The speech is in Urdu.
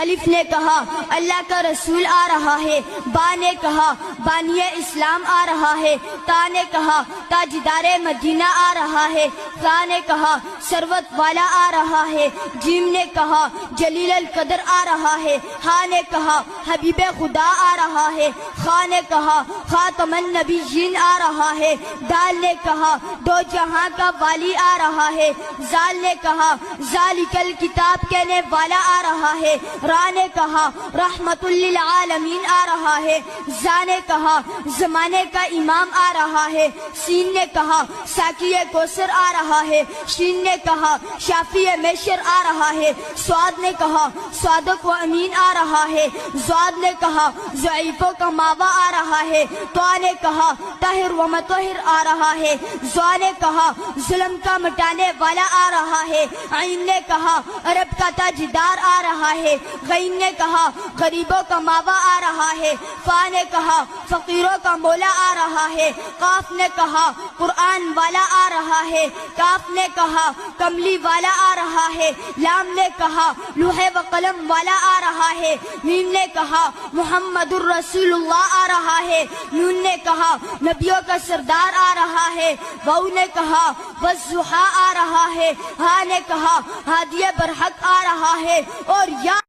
الف نے کہا اللہ کا رسول آ رہا ہے، با نے کہا بانی اسلام آ رہا ہے، تا نے کہا تاجدار مدینہ آ رہا ہے، ثا نے کہا ثروت والا آ رہا ہے، جیم نے کہا جلیل القدر آ رہا ہے، ہا نے کہا حبیب خدا آ رہا ہے، خا نے کہا خاتم النبیین آ رہا ہے، دال نے کہا دو جہاں کا والی آ رہا ہے، زال نے کہا ذالک الکتاب کہنے والا آ رہا ہے، را نے کہا رحمت للعالمین آ رہا ہے، زا نے کہا زمانے کا امام آ رہا ہے، سین نے کہا ساقی کوثر آ رہا ہے، شین نے کہا شافی میشر آ رہا ہے، سواد نے کہا صادق و امین آ رہا ہے، زواد نے کہا ضعیفوں کا ماوا آ رہا ہے، طا نے کہا طاہر و مطہر آ رہا ہے، زوا نے کہا ظلم کا مٹانے والا آ رہا ہے، عین نے کہا عرب کا تاجدار آ رہا ہے، غین نے کہا غریبوں کا ماوا آ رہا ہے، فا نے کہا فقیروں کا مولا آ رہا ہے، قاف نے کہا قرآن والا آ رہا ہے، کاف نے کہا کملی والا آ رہا ہے، لام نے کہا لوح و قلم والا آ رہا ہے، میم نے کہا محمد الرسول اللہ آ رہا ہے، نون نے کہا نبیوں کا سردار آ رہا ہے، واو نے کہا والضحیٰ آ رہا ہے، ہا نے کہا ہادی برحق آ رہا ہے، اور یا